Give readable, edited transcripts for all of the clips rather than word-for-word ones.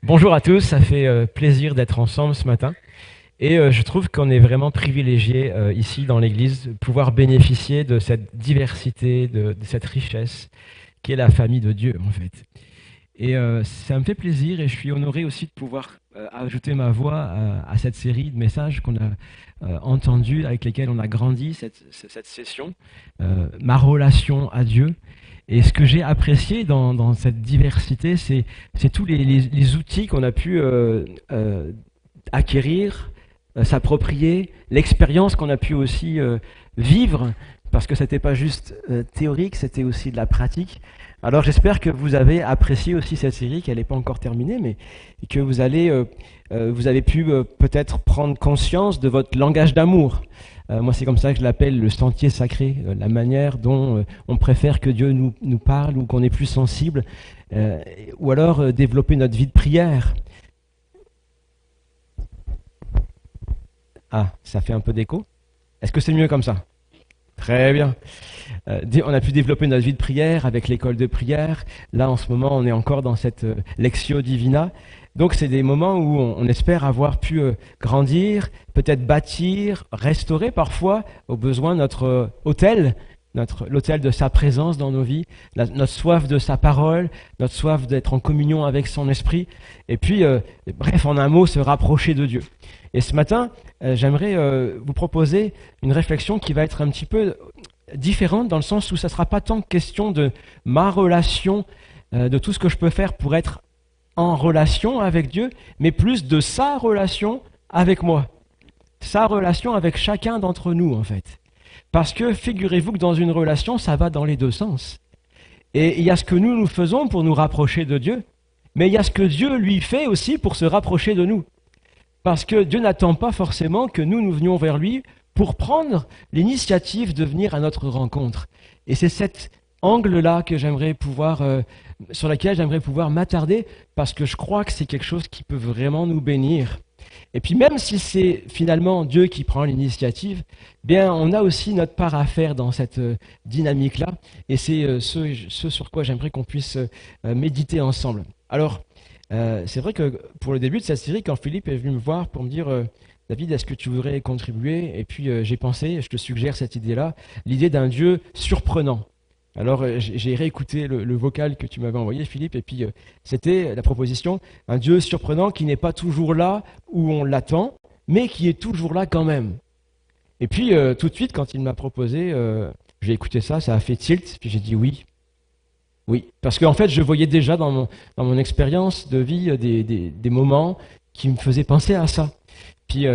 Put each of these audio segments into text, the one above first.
Bonjour à tous, ça fait plaisir d'être ensemble ce matin. Et je trouve qu'on est vraiment privilégié ici dans l'Église de pouvoir bénéficier de cette diversité, de cette richesse qui est la famille de Dieu en fait. Et ça me fait plaisir et je suis honoré aussi de pouvoir ajouter ma voix à cette série de messages qu'on a entendus, avec lesquels on a grandi cette session, ma relation à Dieu. Et ce que j'ai apprécié dans cette diversité, c'est tous les outils qu'on a pu acquérir, s'approprier, l'expérience qu'on a pu aussi vivre, parce que c'était pas juste théorique, c'était aussi de la pratique. Alors j'espère que vous avez apprécié aussi cette série, qu'elle n'est pas encore terminée, mais que vous avez pu peut-être prendre conscience de votre langage d'amour. Moi, c'est comme ça que je l'appelle le sentier sacré, la manière dont on préfère que Dieu nous parle ou qu'on est plus sensible, euh, ou alors développer notre vie de prière. Ah, ça fait un peu d'écho. Est-ce que c'est mieux comme ça? Très bien. On a pu développer notre vie de prière avec l'école de prière. Là, en ce moment, on est encore dans cette Lectio Divina. Donc, c'est des moments où on espère avoir pu grandir, peut-être bâtir, restaurer parfois, au besoin, notre autel, l'autel de sa présence dans nos vies, notre soif de sa parole, notre soif d'être en communion avec son esprit. Et puis, bref, en un mot, se rapprocher de Dieu. Et ce matin, j'aimerais vous proposer une réflexion qui va être un petit peu différente dans le sens où ça ne sera pas tant question de ma relation, de tout ce que je peux faire pour être en relation avec Dieu, mais plus de sa relation avec moi, sa relation avec chacun d'entre nous en fait. Parce que figurez-vous que dans une relation, ça va dans les deux sens. Et il y a ce que nous faisons pour nous rapprocher de Dieu, mais il y a ce que Dieu lui fait aussi pour se rapprocher de nous. Parce que Dieu n'attend pas forcément que nous venions vers lui pour prendre l'initiative de venir à notre rencontre. Et c'est cet angle-là que j'aimerais pouvoir, sur lequel j'aimerais pouvoir m'attarder, parce que je crois que c'est quelque chose qui peut vraiment nous bénir. Et puis même si c'est finalement Dieu qui prend l'initiative, bien on a aussi notre part à faire dans cette dynamique-là, et c'est ce sur quoi j'aimerais qu'on puisse méditer ensemble. Alors, c'est vrai que pour le début de cette série, quand Philippe est venu me voir pour me dire David, est-ce que tu voudrais contribuer? Et puis j'ai pensé, je te suggère cette idée-là, l'idée d'un Dieu surprenant. Alors j'ai réécouté le vocal que tu m'avais envoyé, Philippe, et puis c'était la proposition, un Dieu surprenant qui n'est pas toujours là où on l'attend, mais qui est toujours là quand même. Et puis tout de suite, quand il m'a proposé, j'ai écouté ça, ça a fait tilt, puis j'ai dit oui. Oui, parce qu'en fait, je voyais déjà dans mon expérience de vie des moments qui me faisaient penser à ça. Puis,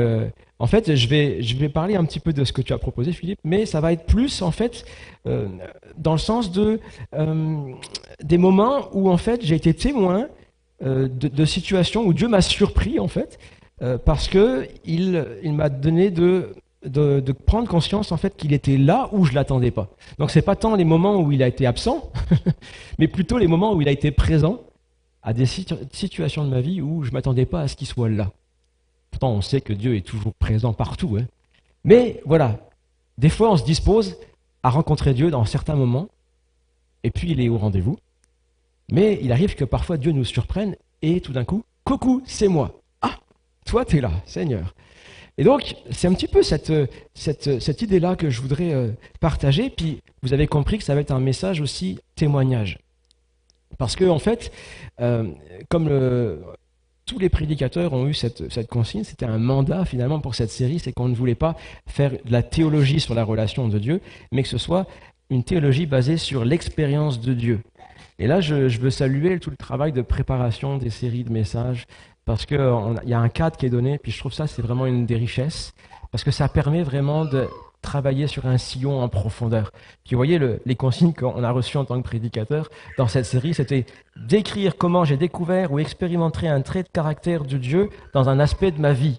en fait, je vais parler un petit peu de ce que tu as proposé, Philippe, mais ça va être plus, en fait, euh, dans le sens des moments où, en fait, j'ai été témoin de situations où Dieu m'a surpris, en fait, parce que il m'a donné de prendre conscience, en fait, qu'il était là où je l'attendais pas. Donc, c'est pas tant les moments où il a été absent, mais plutôt les moments où il a été présent à des situations de ma vie où je ne m'attendais pas à ce qu'il soit là. Pourtant, on sait que Dieu est toujours présent partout, hein. Mais voilà, des fois, on se dispose à rencontrer Dieu dans certains moments, et puis il est au rendez-vous. Mais il arrive que parfois Dieu nous surprenne, et tout d'un coup, coucou, c'est moi. Ah, toi, tu es là, Seigneur. Et donc, c'est un petit peu cette idée-là que je voudrais partager, puis vous avez compris que ça va être un message aussi témoignage. Parce que, en fait, euh, comme tous les prédicateurs ont eu cette consigne, c'était un mandat finalement pour cette série, c'est qu'on ne voulait pas faire de la théologie sur la relation de Dieu, mais que ce soit une théologie basée sur l'expérience de Dieu. Et là, je veux saluer tout le travail de préparation des séries de messages, parce qu'il y a un cadre qui est donné, puis je trouve ça, c'est vraiment une des richesses, parce que ça permet vraiment de travailler sur un sillon en profondeur. Puis vous voyez, les consignes qu'on a reçues en tant que prédicateur dans cette série, c'était décrire comment j'ai découvert ou expérimenté un trait de caractère de Dieu dans un aspect de ma vie.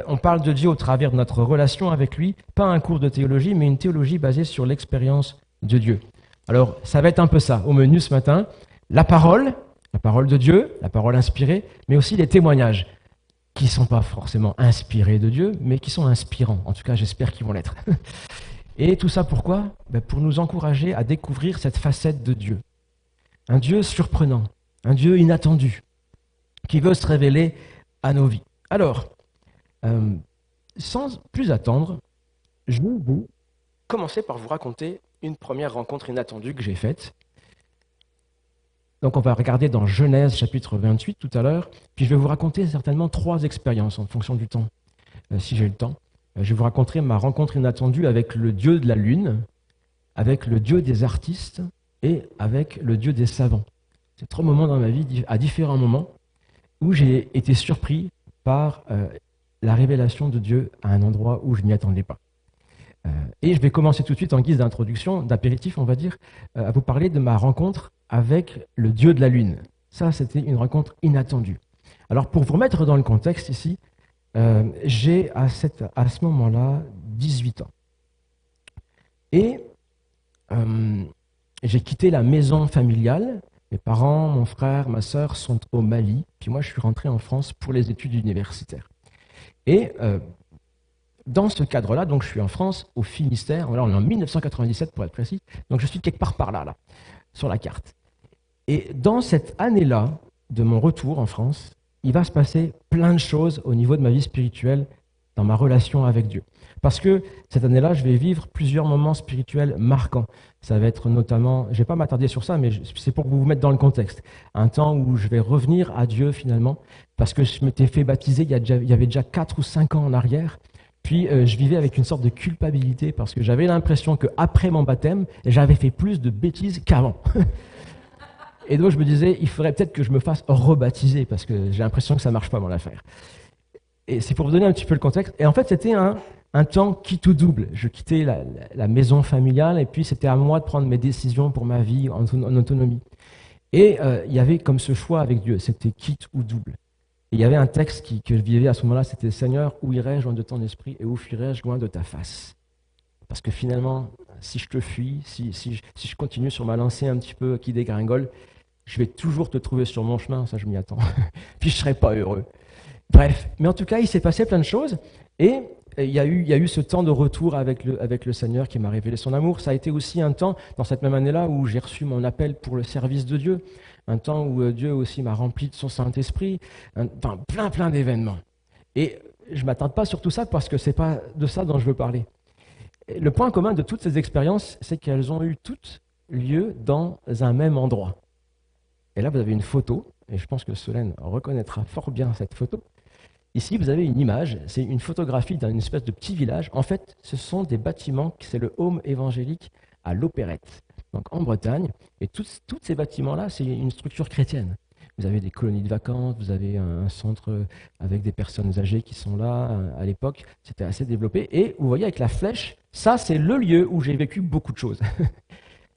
On parle de Dieu au travers de notre relation avec lui, pas un cours de théologie, mais une théologie basée sur l'expérience de Dieu. Alors, ça va être un peu ça, au menu ce matin, la parole de Dieu, la parole inspirée, mais aussi les témoignages, qui ne sont pas forcément inspirés de Dieu, mais qui sont inspirants. En tout cas, j'espère qu'ils vont l'être. Et tout ça pourquoi? Pour nous encourager à découvrir cette facette de Dieu. Un Dieu surprenant, un Dieu inattendu, qui veut se révéler à nos vies. Alors, sans plus attendre, je vais commencer par vous raconter une première rencontre inattendue que j'ai faite. Donc on va regarder dans Genèse chapitre 28 tout à l'heure, puis je vais vous raconter certainement 3 expériences en fonction du temps, si j'ai le temps. Je vais vous raconter ma rencontre inattendue avec le dieu de la lune, avec le dieu des artistes et avec le dieu des savants. C'est 3 moments dans ma vie, à différents moments, où j'ai été surpris par la révélation de Dieu à un endroit où je ne m'y attendais pas. Et je vais commencer tout de suite en guise d'introduction, d'apéritif on va dire, à vous parler de ma rencontre avec le dieu de la lune. Ça, c'était une rencontre inattendue. Alors pour vous remettre dans le contexte ici, j'ai à ce moment-là 18 ans. Et j'ai quitté la maison familiale. Mes parents, mon frère, ma sœur sont au Mali. Puis moi, je suis rentré en France pour les études universitaires. Et dans ce cadre-là, donc je suis en France, au Finistère. Voilà, on est en 1997 pour être précis. Donc je suis quelque part par là, sur la carte. Et dans cette année-là, de mon retour en France, il va se passer plein de choses au niveau de ma vie spirituelle, dans ma relation avec Dieu. Parce que cette année-là, je vais vivre plusieurs moments spirituels marquants. Ça va être notamment, je ne vais pas m'attarder sur ça, mais c'est pour vous mettre dans le contexte. Un temps où je vais revenir à Dieu finalement, parce que je m'étais fait baptiser il y avait déjà 4 ou 5 ans en arrière. Puis je vivais avec une sorte de culpabilité, parce que j'avais l'impression qu'après mon baptême, j'avais fait plus de bêtises qu'avant. Et donc je me disais, il faudrait peut-être que je me fasse rebaptiser, parce que j'ai l'impression que ça ne marche pas mon affaire. Et c'est pour vous donner un petit peu le contexte. Et en fait, c'était un temps quitte ou double. Je quittais la maison familiale, et puis c'était à moi de prendre mes décisions pour ma vie en autonomie. Et il y avait comme ce choix avec Dieu, c'était quitte ou double. Et il y avait un texte que je vivais à ce moment-là, c'était « Seigneur, où irai-je loin de ton esprit, et où fuirai-je loin de ta face ?» Parce que finalement, si je te fuis, si je continue sur ma lancée un petit peu qui dégringole, je vais toujours te trouver sur mon chemin, ça je m'y attends, puis je ne serai pas heureux. Bref, mais en tout cas, il s'est passé plein de choses, et il y a eu ce temps de retour avec le Seigneur qui m'a révélé son amour. Ça a été aussi un temps, dans cette même année-là, où j'ai reçu mon appel pour le service de Dieu, un temps où Dieu aussi m'a rempli de son Saint-Esprit, enfin plein d'événements. Et je ne m'attarde pas sur tout ça parce que ce n'est pas de ça dont je veux parler. Le point commun de toutes ces expériences, c'est qu'elles ont eu toutes lieu dans un même endroit. Et là, vous avez une photo, et je pense que Solène reconnaîtra fort bien cette photo. Ici, vous avez une image, c'est une photographie d'une espèce de petit village. En fait, ce sont des bâtiments, c'est le home évangélique à l'Opérette, donc en Bretagne. Et tous ces bâtiments-là, c'est une structure chrétienne. Vous avez des colonies de vacances, vous avez un centre avec des personnes âgées qui sont là. À l'époque, c'était assez développé. Et vous voyez avec la flèche, ça, c'est le lieu où j'ai vécu beaucoup de choses.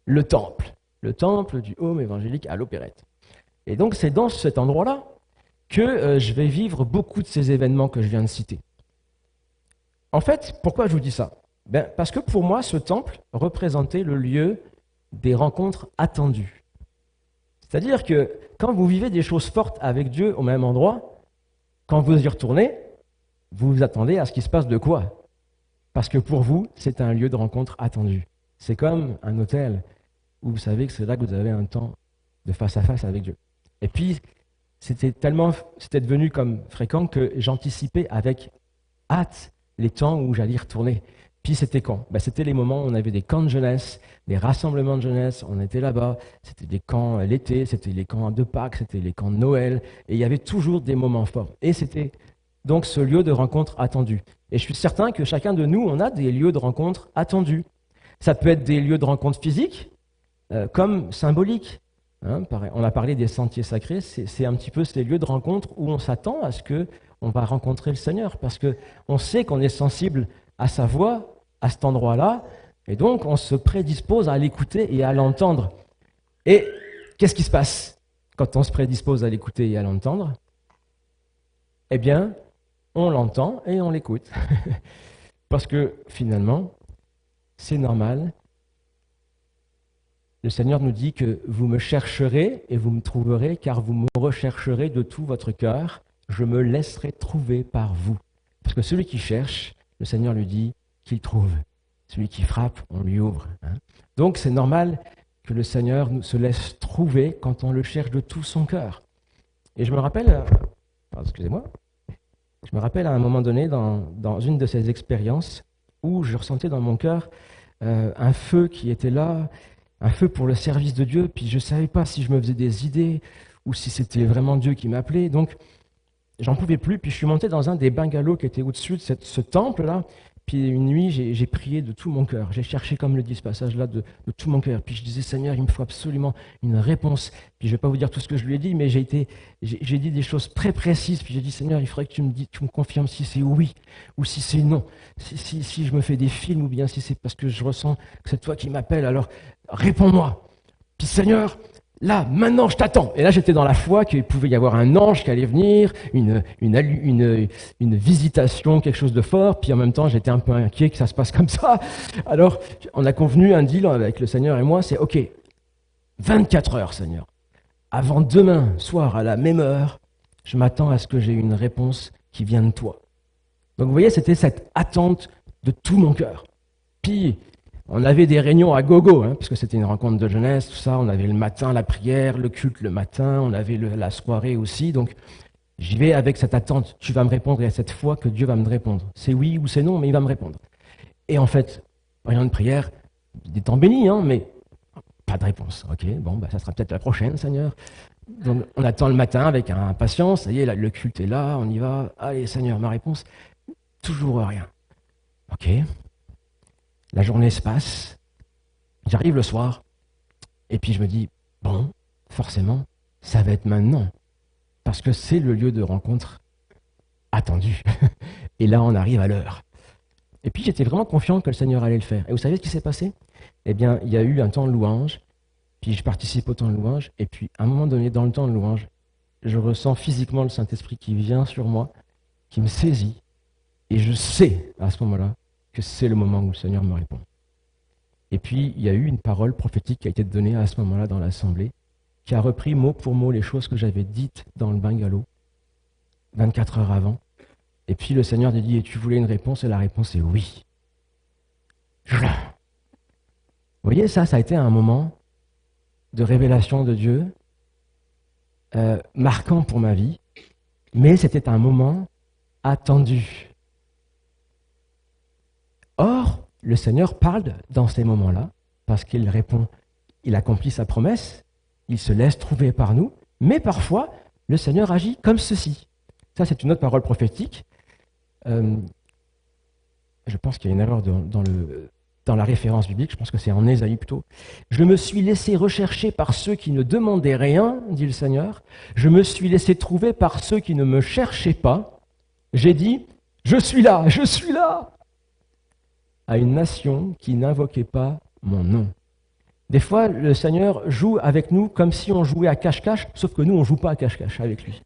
Le temple du home évangélique à l'Opérette. Et donc, c'est dans cet endroit-là que je vais vivre beaucoup de ces événements que je viens de citer. En fait, pourquoi je vous dis ça ? Parce que pour moi, ce temple représentait le lieu des rencontres attendues. C'est-à-dire que quand vous vivez des choses fortes avec Dieu au même endroit, quand vous y retournez, vous vous attendez à ce qu'il se passe de quoi ? Parce que pour vous, c'est un lieu de rencontre attendu. C'est comme un hôtel où vous savez que c'est là que vous avez un temps de face à face avec Dieu. Et puis, c'était devenu comme fréquent que j'anticipais avec hâte les temps où j'allais y retourner. Puis c'était quand ? C'était les moments où on avait des camps de jeunesse, des rassemblements de jeunesse, on était là-bas, c'était des camps l'été, c'était les camps de Pâques, c'était les camps de Noël, et il y avait toujours des moments forts. Et c'était donc ce lieu de rencontre attendu. Et je suis certain que chacun de nous, on a des lieux de rencontre attendus. Ça peut être des lieux de rencontre physiques, comme symboliques. On a parlé des sentiers sacrés, c'est un petit peu ces lieux de rencontre où on s'attend à ce qu'on va rencontrer le Seigneur, parce qu'on sait qu'on est sensible à sa voix, à cet endroit-là, et donc on se prédispose à l'écouter et à l'entendre. Et qu'est-ce qui se passe quand on se prédispose à l'écouter et à l'entendre ? Eh bien, on l'entend et on l'écoute. Parce que finalement, c'est normal. Le Seigneur nous dit que vous me chercherez et vous me trouverez, car vous me rechercherez de tout votre cœur. Je me laisserai trouver par vous. Parce que celui qui cherche, le Seigneur lui dit qu'il trouve. Celui qui frappe, on lui ouvre. Donc c'est normal que le Seigneur se laisse trouver quand on le cherche de tout son cœur. Et je me rappelle, excusez-moi, je me rappelle à un moment donné, dans une de ces expériences, où je ressentais dans mon cœur un feu qui était là, un feu pour le service de Dieu, puis je ne savais pas si je me faisais des idées ou si c'était vraiment Dieu qui m'appelait. Donc, j'en pouvais plus, puis je suis monté dans un des bungalows qui était au-dessus de ce temple-là. Puis une nuit, j'ai prié de tout mon cœur. J'ai cherché, comme le dit ce passage-là, de tout mon cœur. Puis je disais, Seigneur, il me faut absolument une réponse. Puis je ne vais pas vous dire tout ce que je lui ai dit, mais j'ai dit des choses très précises. Puis j'ai dit, Seigneur, il faudrait que tu me confirmes si c'est oui ou si c'est non. Si je me fais des films ou bien si c'est parce que je ressens que c'est toi qui m'appelles, alors réponds-moi. Puis Seigneur, là, maintenant, je t'attends. Et là, j'étais dans la foi qu'il pouvait y avoir un ange qui allait venir, une visitation, quelque chose de fort. Puis en même temps, j'étais un peu inquiet que ça se passe comme ça. Alors, on a convenu un deal avec le Seigneur et moi, c'est OK, 24 heures, Seigneur. Avant demain soir, à la même heure, je m'attends à ce que j'ai une réponse qui vient de toi. Donc, vous voyez, c'était cette attente de tout mon cœur. Puis, on avait des réunions à gogo, puisque c'était une rencontre de jeunesse, tout ça. On avait le matin la prière, le culte le matin, on avait la soirée aussi. Donc, j'y vais avec cette attente. Tu vas me répondre et cette foi que Dieu va me répondre. C'est oui ou c'est non, mais il va me répondre. Et en fait, rien de prière, des temps bénis, mais pas de réponse. Ok, bon, ça sera peut-être la prochaine, Seigneur. Donc, on attend le matin avec impatience. Ça y est, le culte est là, on y va. Allez, Seigneur, ma réponse. Toujours rien. Ok. La journée se passe, j'arrive le soir, et puis je me dis, bon, forcément, ça va être maintenant, parce que c'est le lieu de rencontre attendu. Et là, on arrive à l'heure. Et puis, j'étais vraiment confiant que le Seigneur allait le faire. Et vous savez ce qui s'est passé? Eh bien, il y a eu un temps de louange, puis je participe au temps de louange, et puis, à un moment donné, dans le temps de louange, je ressens physiquement le Saint-Esprit qui vient sur moi, qui me saisit, et je sais, à ce moment-là, que c'est le moment où le Seigneur me répond. Et puis, il y a eu une parole prophétique qui a été donnée à ce moment-là dans l'assemblée, qui a repris mot pour mot les choses que j'avais dites dans le bungalow, 24 heures avant. Et puis le Seigneur a dit, et tu voulais une réponse? Et la réponse est oui. Vous voyez, ça a été un moment de révélation de Dieu, marquant pour ma vie, mais c'était un moment attendu. Or, le Seigneur parle dans ces moments-là, parce qu'il répond, il accomplit sa promesse, il se laisse trouver par nous, mais parfois, le Seigneur agit comme ceci. Ça, c'est une autre parole prophétique. Je pense qu'il y a une erreur dans la référence biblique, je pense que c'est en Ésaïe plutôt. Je me suis laissé rechercher par ceux qui ne demandaient rien, dit le Seigneur. Je me suis laissé trouver par ceux qui ne me cherchaient pas. J'ai dit, je suis là, à une nation qui n'invoquait pas mon nom. Des fois, le Seigneur joue avec nous comme si on jouait à cache-cache, sauf que nous, on ne joue pas à cache-cache avec lui.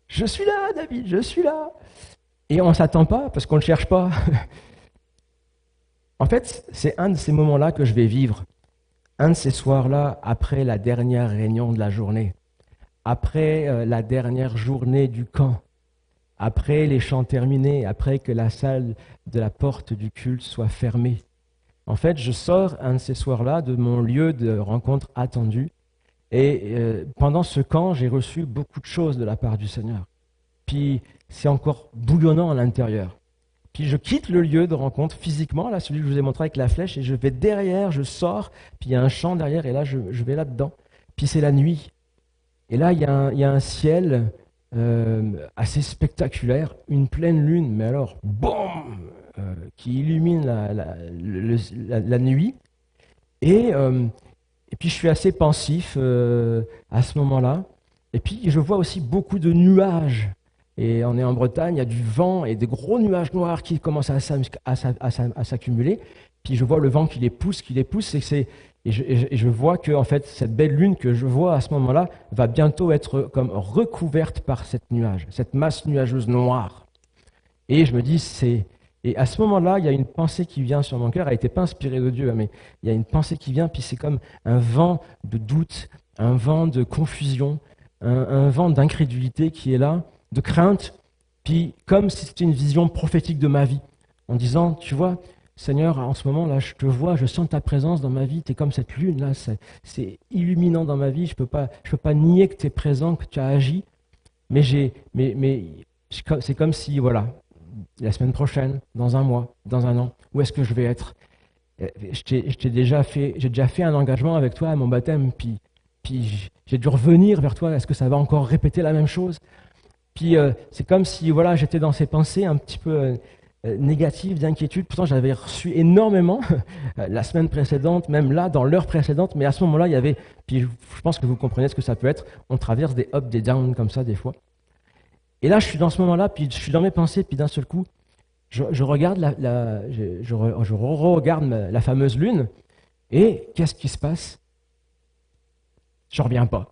Je suis là, David, je suis là. Et on ne s'attend pas parce qu'on ne le cherche pas. En fait, c'est un de ces moments-là que je vais vivre. Un de ces soirs-là, après la dernière réunion de la journée, après la dernière journée du camp, après les chants terminés, après que la salle de la porte du culte soit fermée. En fait, je sors un de ces soirs-là de mon lieu de rencontre attendu. Et pendant ce camp, j'ai reçu beaucoup de choses de la part du Seigneur. Puis c'est encore bouillonnant à l'intérieur. Puis je quitte le lieu de rencontre physiquement, là, celui que je vous ai montré avec la flèche, et je vais derrière, je sors, puis il y a un champ derrière, et là, je vais là-dedans. Puis c'est la nuit. Et là, il y a un ciel assez spectaculaire, une pleine lune, mais alors, boum, qui illumine la nuit. Et puis je suis assez pensif à ce moment-là. Et puis je vois aussi beaucoup de nuages. Et on est en Bretagne, il y a du vent et des gros nuages noirs qui commencent à s'accumuler. Puis je vois le vent qui les pousse, et je vois que en fait, cette belle lune que je vois à ce moment-là va bientôt être comme recouverte par cette masse nuageuse noire. Et je me dis, et à ce moment-là, il y a une pensée qui vient sur mon cœur, elle n'était pas inspirée de Dieu, mais il y a une pensée qui vient, puis c'est comme un vent de doute, un vent de confusion, un vent d'incrédulité qui est là, de crainte, puis comme si c'était une vision prophétique de ma vie, en disant, tu vois, Seigneur, en ce moment, là, je te vois, je sens ta présence dans ma vie, tu es comme cette lune, là, c'est illuminant dans ma vie, je peux pas nier que tu es présent, que tu as agi, mais c'est comme si, voilà, la semaine prochaine, dans un mois, dans un an, où est-ce que je vais être? J'ai déjà fait un engagement avec toi à mon baptême, puis j'ai dû revenir vers toi, est-ce que ça va encore répéter la même chose? Puis c'est comme si voilà, j'étais dans ces pensées un petit peu négatives, d'inquiétude. Pourtant, j'avais reçu énormément la semaine précédente, même là, dans l'heure précédente. Mais à ce moment-là, il y avait, puis je pense que vous comprenez ce que ça peut être. On traverse des ups, des downs comme ça des fois. Et là, je suis dans ce moment-là, puis je suis dans mes pensées, puis d'un seul coup, je regarde je regarde la fameuse lune. Et qu'est-ce qui se passe? Je reviens pas.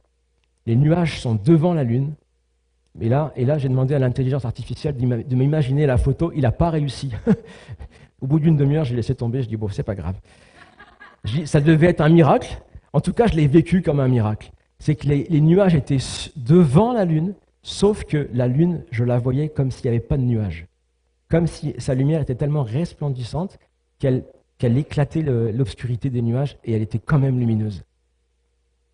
Les nuages sont devant la lune. Et là j'ai demandé à l'intelligence artificielle de m'imaginer la photo. Il n'a pas réussi. Au bout d'une demi-heure, j'ai laissé tomber. Je dis, bon, c'est pas grave. Ça devait être un miracle. En tout cas, je l'ai vécu comme un miracle. C'est que les nuages étaient devant la Lune, sauf que la Lune, je la voyais comme s'il n'y avait pas de nuages. Comme si sa lumière était tellement resplendissante qu'elle éclatait l'obscurité des nuages et elle était quand même lumineuse.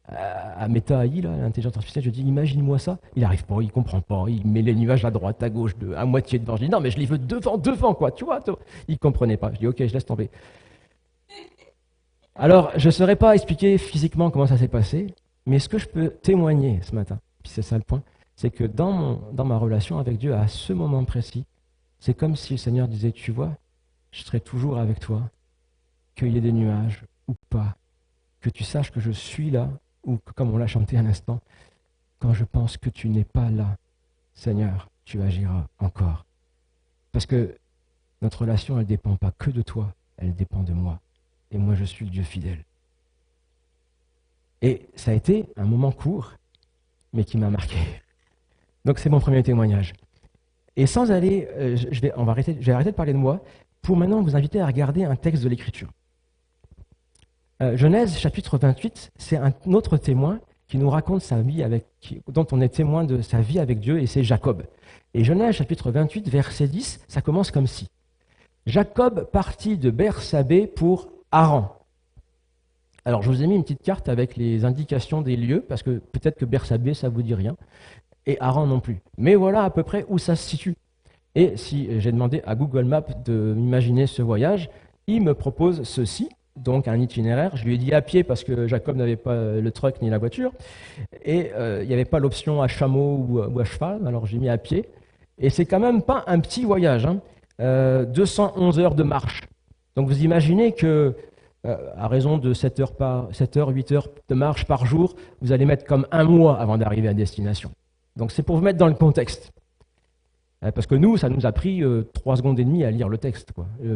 À Meta AI, l'intelligence artificielle, je dis, imagine-moi ça. Il n'arrive pas, il ne comprend pas, il met les nuages à droite, à gauche, à moitié devant. Je dis, non, mais je les veux devant, quoi, tu vois. Il ne comprenait pas. Je dis, ok, je laisse tomber. Alors, je ne saurais pas expliquer physiquement comment ça s'est passé, mais ce que je peux témoigner ce matin, puis c'est ça le point, c'est que dans ma relation avec Dieu, à ce moment précis, c'est comme si le Seigneur disait, tu vois, je serai toujours avec toi, qu'il y ait des nuages ou pas, que tu saches que je suis là, ou que, comme on l'a chanté à l'instant, quand je pense que tu n'es pas là, Seigneur, tu agiras encore. Parce que notre relation, elle ne dépend pas que de toi, elle dépend de moi. Et moi, je suis le Dieu fidèle. Et ça a été un moment court, mais qui m'a marqué. Donc c'est mon premier témoignage. Et sans aller, je vais arrêter de parler de moi, pour maintenant vous inviter à regarder un texte de l'Écriture. Genèse chapitre 28, c'est un autre témoin qui nous raconte sa vie dont on est témoin de sa vie avec Dieu, et c'est Jacob. Et Genèse chapitre 28, verset 10, ça commence comme ci. Jacob partit de Bersabée pour Haran. Alors je vous ai mis une petite carte avec les indications des lieux, parce que peut-être que Bersabée, ça ne vous dit rien, et Haran non plus. Mais voilà à peu près où ça se situe. Et si j'ai demandé à Google Maps de m'imaginer ce voyage, il me propose ceci, donc un itinéraire. Je lui ai dit à pied parce que Jacob n'avait pas le truck ni la voiture, et il n'y avait pas l'option à chameau ou à cheval, alors j'ai mis à pied. Et c'est quand même pas un petit voyage, 211 heures de marche. Donc vous imaginez que à raison de 7 heures, 8 heures de marche par jour, vous allez mettre comme un mois avant d'arriver à destination. Donc c'est pour vous mettre dans le contexte. Parce que nous, ça nous a pris 3 secondes et demie à lire le texte,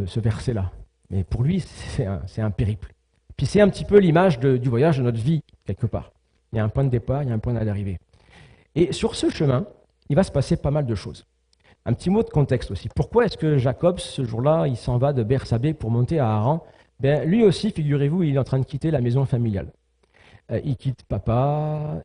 ce verset-là. Mais pour lui, c'est un périple. Puis c'est un petit peu l'image du voyage de notre vie, quelque part. Il y a un point de départ, il y a un point d'arrivée. Et sur ce chemin, il va se passer pas mal de choses. Un petit mot de contexte aussi. Pourquoi est-ce que Jacob, ce jour-là, il s'en va de Bersabée pour monter à Haran? Lui aussi, figurez-vous, il est en train de quitter la maison familiale. Il quitte papa,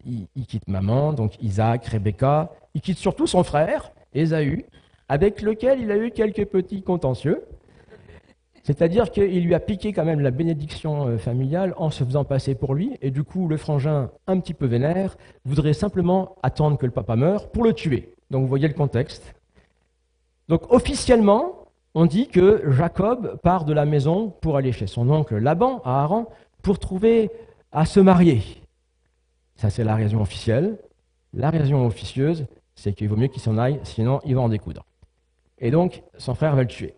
il quitte maman, donc Isaac, Rebecca. Il quitte surtout son frère, Ésaü, avec lequel il a eu quelques petits contentieux. C'est-à-dire qu'il lui a piqué quand même la bénédiction familiale en se faisant passer pour lui. Et du coup, le frangin, un petit peu vénère, voudrait simplement attendre que le papa meure pour le tuer. Donc vous voyez le contexte. Donc officiellement, on dit que Jacob part de la maison pour aller chez son oncle Laban, à Haran, pour trouver à se marier. Ça, c'est la raison officielle. La raison officieuse, c'est qu'il vaut mieux qu'il s'en aille, sinon il va en découdre. Et donc, son frère va le tuer.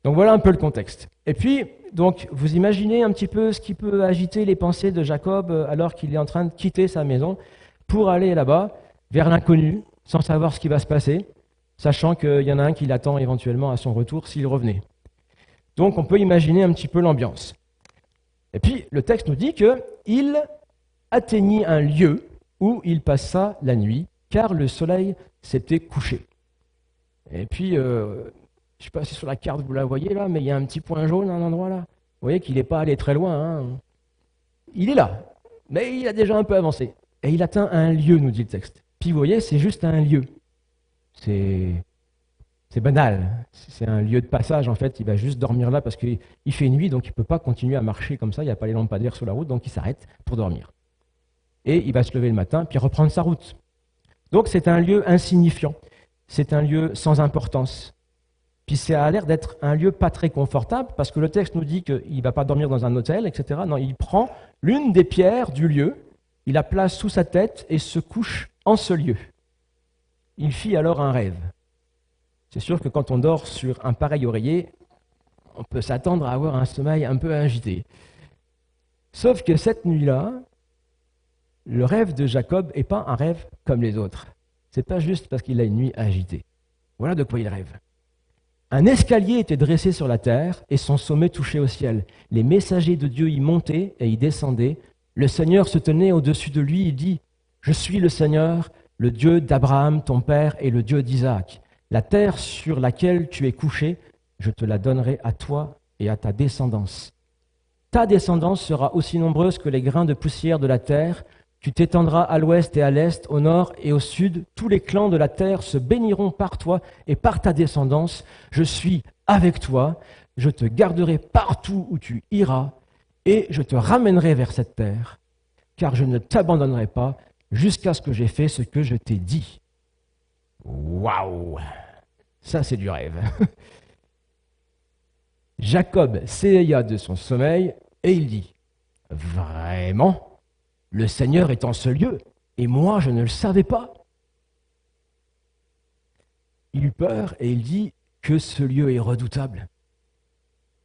Donc voilà un peu le contexte. Et puis, donc, vous imaginez un petit peu ce qui peut agiter les pensées de Jacob alors qu'il est en train de quitter sa maison pour aller là-bas, vers l'inconnu, sans savoir ce qui va se passer, sachant qu'il y en a un qui l'attend éventuellement à son retour s'il revenait. Donc on peut imaginer un petit peu l'ambiance. Et puis, le texte nous dit qu'il atteignit un lieu où il passa la nuit, car le soleil s'était couché. Et puis, je ne sais pas si sur la carte vous la voyez là, mais il y a un petit point jaune à un endroit là. Vous voyez qu'il n'est pas allé très loin. Hein. Il est là, mais il a déjà un peu avancé. Et il atteint un lieu, nous dit le texte. Puis vous voyez, c'est juste un lieu. C'est C'est banal, c'est un lieu de passage en fait, il va juste dormir là parce qu'il fait nuit, donc il ne peut pas continuer à marcher comme ça, il n'y a pas les lampadaires sur la route, donc il s'arrête pour dormir. Et il va se lever le matin, puis reprendre sa route. Donc c'est un lieu insignifiant, c'est un lieu sans importance. Puis ça a l'air d'être un lieu pas très confortable, parce que le texte nous dit qu'il ne va pas dormir dans un hôtel, etc. Non, il prend l'une des pierres du lieu, il la place sous sa tête et se couche en ce lieu. Il fit alors un rêve. C'est sûr que quand on dort sur un pareil oreiller, on peut s'attendre à avoir un sommeil un peu agité. Sauf que cette nuit-là, le rêve de Jacob n'est pas un rêve comme les autres. Ce n'est pas juste parce qu'il a une nuit agitée. Voilà de quoi il rêve. Un escalier était dressé sur la terre et son sommet touchait au ciel. Les messagers de Dieu y montaient et y descendaient. Le Seigneur se tenait au-dessus de lui et dit « Je suis le Seigneur, le Dieu d'Abraham, ton père, et le Dieu d'Isaac. La terre sur laquelle tu es couché, je te la donnerai à toi et à ta descendance. Ta descendance sera aussi nombreuse que les grains de poussière de la terre. Tu t'étendras à l'ouest et à l'est, au nord et au sud. Tous les clans de la terre se béniront par toi et par ta descendance. Je suis avec toi. Je te garderai partout où tu iras et je te ramènerai vers cette terre, car je ne t'abandonnerai pas jusqu'à ce que j'ai fait ce que je t'ai dit. » Waouh! Ça, c'est du rêve. Jacob s'éveilla de son sommeil et il dit « Vraiment ? Le Seigneur est en ce lieu, et moi je ne le savais pas. » Il eut peur et il dit que ce lieu est redoutable.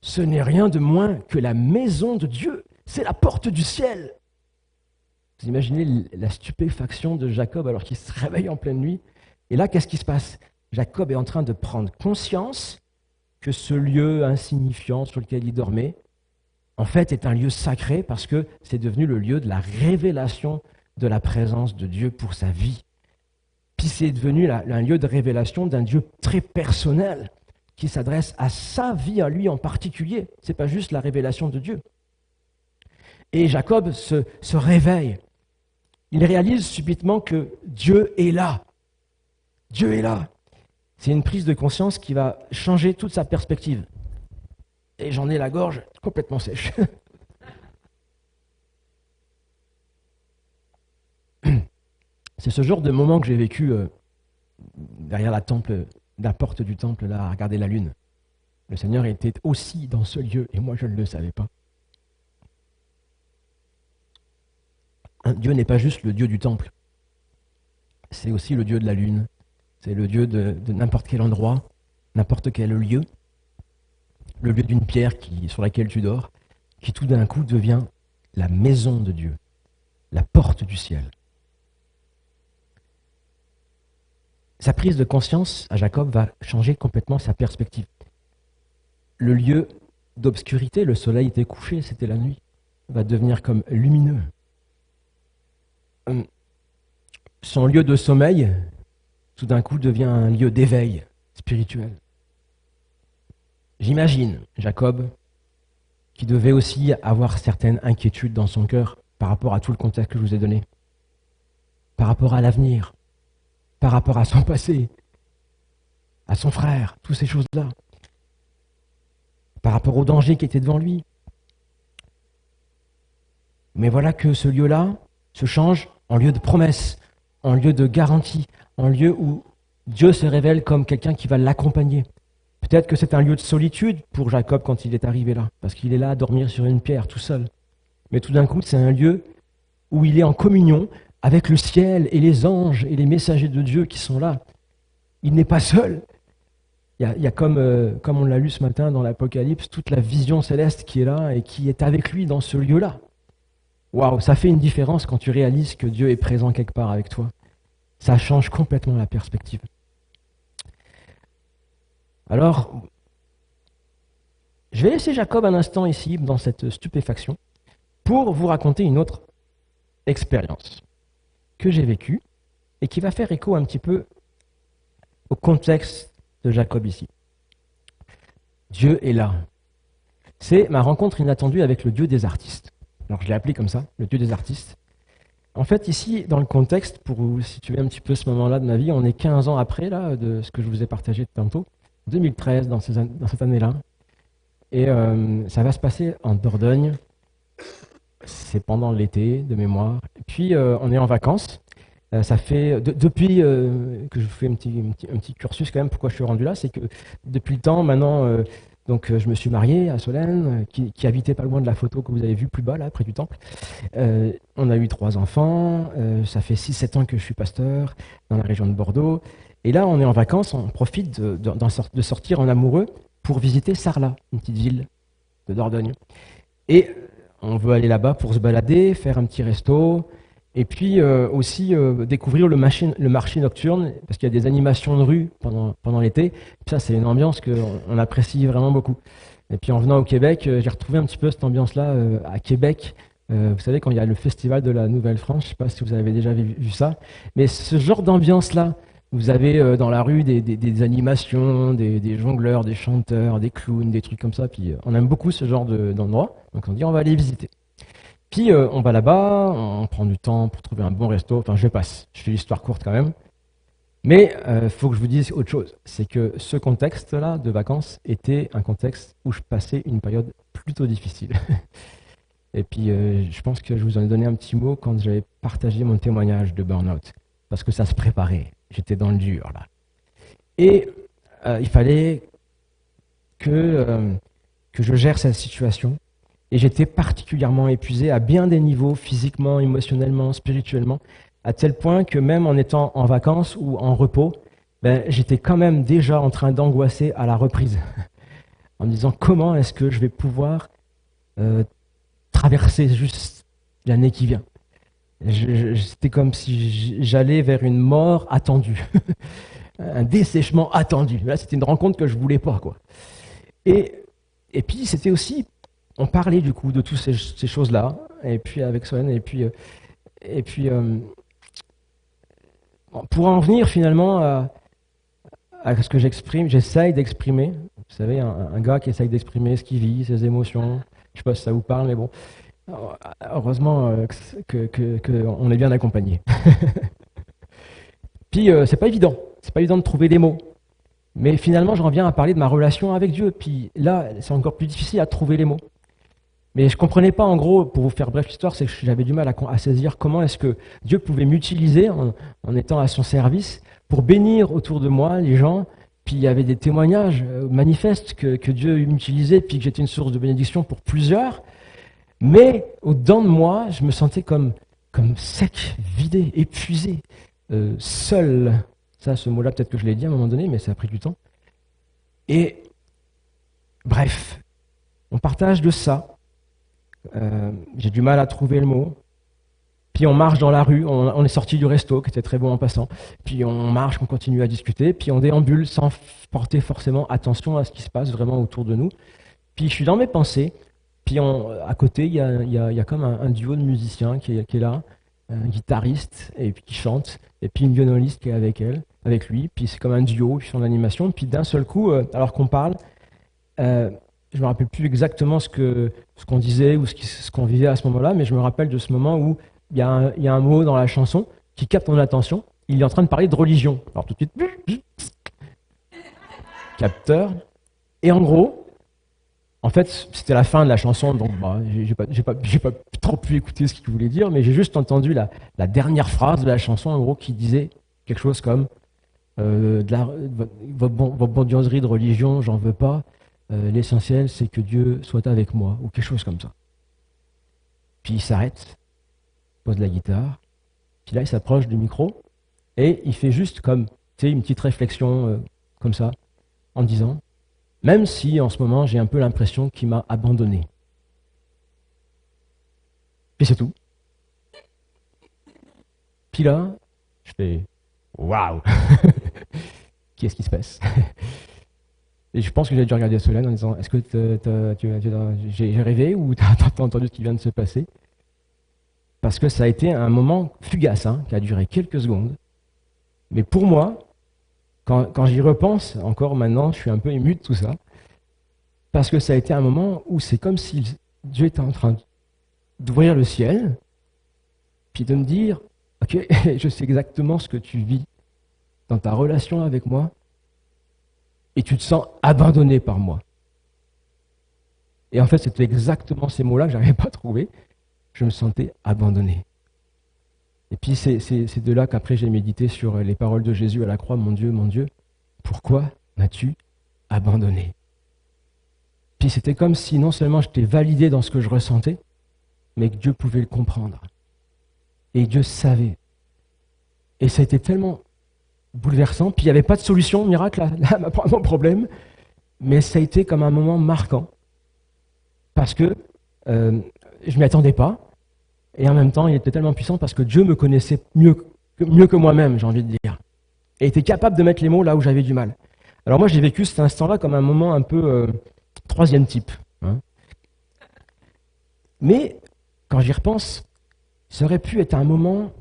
Ce n'est rien de moins que la maison de Dieu, c'est la porte du ciel. Vous imaginez la stupéfaction de Jacob alors qu'il se réveille en pleine nuit. Et là, qu'est-ce qui se passe? Jacob est en train de prendre conscience que ce lieu insignifiant sur lequel il dormait, en fait, est un lieu sacré parce que c'est devenu le lieu de la révélation de la présence de Dieu pour sa vie. Puis c'est devenu un lieu de révélation d'un Dieu très personnel qui s'adresse à sa vie, à lui en particulier. Ce n'est pas juste la révélation de Dieu. Et Jacob se réveille. Il réalise subitement que Dieu est là. Dieu est là. C'est une prise de conscience qui va changer toute sa perspective. Et j'en ai la gorge complètement sèche. C'est ce genre de moment que j'ai vécu derrière la porte du temple, là, à regarder la lune. Le Seigneur était aussi dans ce lieu, et moi je ne le savais pas. Dieu n'est pas juste le Dieu du temple. C'est aussi le Dieu de la lune. C'est le Dieu de n'importe quel endroit, n'importe quel lieu. Le lieu d'une pierre sur laquelle tu dors, qui tout d'un coup devient la maison de Dieu, la porte du ciel. Sa prise de conscience à Jacob va changer complètement sa perspective. Le lieu d'obscurité, le soleil était couché, c'était la nuit, va devenir comme lumineux. Son lieu de sommeil, tout d'un coup, devient un lieu d'éveil spirituel. J'imagine Jacob qui devait aussi avoir certaines inquiétudes dans son cœur par rapport à tout le contexte que je vous ai donné, par rapport à l'avenir, par rapport à son passé, à son frère, toutes ces choses-là, par rapport au danger qui était devant lui. Mais voilà que ce lieu-là se change en lieu de promesse, en lieu de garantie, en lieu où Dieu se révèle comme quelqu'un qui va l'accompagner. Peut-être que c'est un lieu de solitude pour Jacob quand il est arrivé là, parce qu'il est là à dormir sur une pierre tout seul. Mais tout d'un coup, c'est un lieu où il est en communion avec le ciel et les anges et les messagers de Dieu qui sont là. Il n'est pas seul. Il y a comme on l'a lu ce matin dans l'Apocalypse, toute la vision céleste qui est là et qui est avec lui dans ce lieu-là. Waouh, ça fait une différence quand tu réalises que Dieu est présent quelque part avec toi. Ça change complètement la perspective. Alors, je vais laisser Jacob un instant ici, dans cette stupéfaction, pour vous raconter une autre expérience que j'ai vécue et qui va faire écho un petit peu au contexte de Jacob ici. Dieu est là. C'est ma rencontre inattendue avec le Dieu des artistes. Alors je l'ai appelé comme ça, le Dieu des artistes. En fait, ici, dans le contexte, pour vous situer un petit peu ce moment-là de ma vie, on est 15 ans après là, de ce que je vous ai partagé tantôt. 2013, dans cette année-là. Et ça va se passer en Dordogne. C'est pendant l'été, de mémoire. Et puis, on est en vacances. Ça fait, depuis que je fais un petit cursus quand même, pourquoi je suis rendu là, c'est que depuis le temps, maintenant, je me suis marié à Solène, qui habitait pas loin de la photo que vous avez vue plus bas, là, près du temple. On a eu 3 enfants, ça fait 6 7 ans que je suis pasteur dans la région de Bordeaux. Et là, on est en vacances, on profite de sortir en amoureux pour visiter Sarlat, une petite ville de Dordogne. Et on veut aller là-bas pour se balader, faire un petit resto, et puis aussi découvrir le marché nocturne, parce qu'il y a des animations de rue pendant l'été. Et ça, c'est une ambiance qu'on apprécie vraiment beaucoup. Et puis en venant au Québec, j'ai retrouvé un petit peu cette ambiance-là à Québec. Vous savez, quand il y a le festival de la Nouvelle-France, je ne sais pas si vous avez déjà vu ça, mais ce genre d'ambiance-là, vous avez dans la rue des animations, des jongleurs, des chanteurs, des clowns, des trucs comme ça. Puis on aime beaucoup ce genre d'endroit. Donc on dit on va aller visiter. Puis on va là-bas, on prend du temps pour trouver un bon resto. Enfin, je passe. Je fais l'histoire courte quand même. Mais il faut que je vous dise autre chose. C'est que ce contexte-là de vacances était un contexte où je passais une période plutôt difficile. Et puis je pense que je vous en ai donné un petit mot quand j'avais partagé mon témoignage de burn-out. Parce que ça se préparait. J'étais dans le dur, là. Et il fallait que je gère cette situation. Et j'étais particulièrement épuisé à bien des niveaux, physiquement, émotionnellement, spirituellement, à tel point que même en étant en vacances ou en repos, ben, j'étais quand même déjà en train d'angoisser à la reprise, en me disant comment est-ce que je vais pouvoir traverser juste l'année qui vient. C'était comme si j'allais vers une mort attendue, un dessèchement attendu. Là, c'était une rencontre que je voulais pas, quoi. Et puis, c'était aussi, on parlait du coup de toutes ces choses-là, et puis avec Solène, et puis pour en venir finalement à ce que j'essaye d'exprimer. Vous savez, un gars qui essaye d'exprimer ce qu'il vit, ses émotions. Je sais pas si ça vous parle, mais bon. Heureusement qu'on est bien accompagné. Puis c'est pas évident. C'est pas évident de trouver des mots. Mais finalement, j'en viens à parler de ma relation avec Dieu. Puis là, c'est encore plus difficile à trouver les mots. Mais je ne comprenais pas, en gros, pour vous faire bref l'histoire, c'est que j'avais du mal à saisir comment est-ce que Dieu pouvait m'utiliser en étant à son service pour bénir autour de moi les gens. Puis il y avait des témoignages manifestes que Dieu m'utilisait, puis que j'étais une source de bénédiction pour plusieurs. Mais au-dedans de moi, je me sentais comme sec, vidé, épuisé, seul. Ça, ce mot-là, peut-être que je l'ai dit à un moment donné, mais ça a pris du temps. Et bref, on partage de ça. J'ai du mal à trouver le mot. Puis on marche dans la rue, on est sorti du resto, qui était très bon en passant. Puis on marche, on continue à discuter, puis on déambule sans porter forcément attention à ce qui se passe vraiment autour de nous. Puis je suis dans mes pensées. Puis à côté, il y a comme un duo de musiciens qui est là, un guitariste et puis qui chante, et puis une violoniste qui est avec lui. Puis c'est comme un duo, ils sont en animation. Puis d'un seul coup, alors qu'on parle, je ne me rappelle plus exactement ce qu'on disait ou ce qu'on vivait à ce moment-là, mais je me rappelle de ce moment où il y a un mot dans la chanson qui capte mon attention. Il est en train de parler de religion. Alors tout de suite, capteur. Et en gros, en fait, c'était la fin de la chanson, donc j'ai pas trop pu écouter ce qu'il voulait dire, mais j'ai juste entendu la dernière phrase de la chanson, en gros, qui disait quelque chose comme votre bondieuserie de religion, j'en veux pas. L'essentiel, c'est que Dieu soit avec moi, ou quelque chose comme ça. Puis il s'arrête, pose la guitare, puis là il s'approche du micro, et il fait juste comme, tu sais, une petite réflexion comme ça, en disant, même si en ce moment j'ai un peu l'impression qu'il m'a abandonné. Puis c'est tout. Puis là, je fais, waouh, qu'est-ce qui se passe? Et je pense que j'ai dû regarder Solène en disant, est-ce que j'ai rêvé ou t'as entendu ce qui vient de se passer? Parce que ça a été un moment fugace, hein, qui a duré quelques secondes. Mais pour moi, quand j'y repense, encore maintenant, je suis un peu ému de tout ça, parce que ça a été un moment où c'est comme si Dieu était en train d'ouvrir le ciel, puis de me dire, ok, je sais exactement ce que tu vis dans ta relation avec moi, et tu te sens abandonné par moi. Et en fait, c'était exactement ces mots-là que je n'arrivais pas à trouver. Je me sentais abandonné. Et puis c'est de là qu'après j'ai médité sur les paroles de Jésus à la croix. Mon Dieu, pourquoi m'as-tu abandonné? Puis c'était comme si non seulement j'étais validé dans ce que je ressentais, mais que Dieu pouvait le comprendre. Et Dieu savait. Et ça a été tellement bouleversant. Puis il n'y avait pas de solution miracle à mon problème, mais ça a été comme un moment marquant. Parce que je ne m'y attendais pas. Et en même temps, il était tellement puissant parce que Dieu me connaissait mieux que moi-même, j'ai envie de dire. Et était capable de mettre les mots là où j'avais du mal. Alors moi, j'ai vécu cet instant-là comme un moment un peu troisième type. Hein. Mais quand j'y repense, ça aurait pu être un moment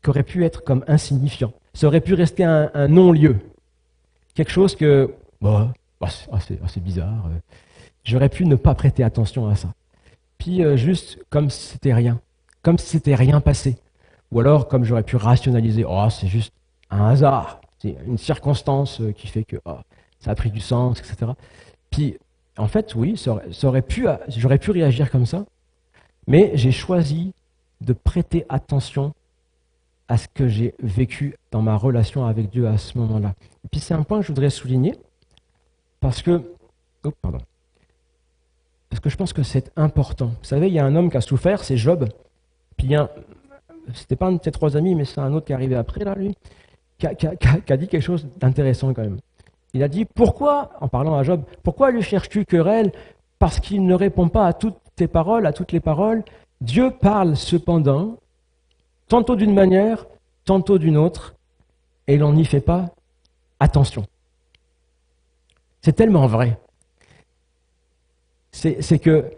qui aurait pu être comme insignifiant. Ça aurait pu rester un non-lieu. Quelque chose que, c'est bizarre. J'aurais pu ne pas prêter attention à ça. Puis juste comme si c'était rien. Comme si c'était rien passé. Ou alors comme j'aurais pu rationaliser, c'est juste un hasard. C'est une circonstance qui fait que ça a pris du sens, etc. Puis en fait, oui, j'aurais pu réagir comme ça. Mais j'ai choisi de prêter attention à ce que j'ai vécu dans ma relation avec Dieu à ce moment-là. Et puis c'est un point que je voudrais souligner, parce que je pense que c'est important. Vous savez, il y a un homme qui a souffert, c'est Job. Puis c'était pas un de ses trois amis, mais c'est un autre qui est arrivé après, là, lui, qui a dit quelque chose d'intéressant quand même. Il a dit, pourquoi, en parlant à Job, pourquoi lui cherches-tu querelle? Parce qu'il ne répond pas à toutes tes paroles, à toutes les paroles. Dieu parle cependant, tantôt d'une manière, tantôt d'une autre, et l'on n'y fait pas attention. C'est tellement vrai. C'est que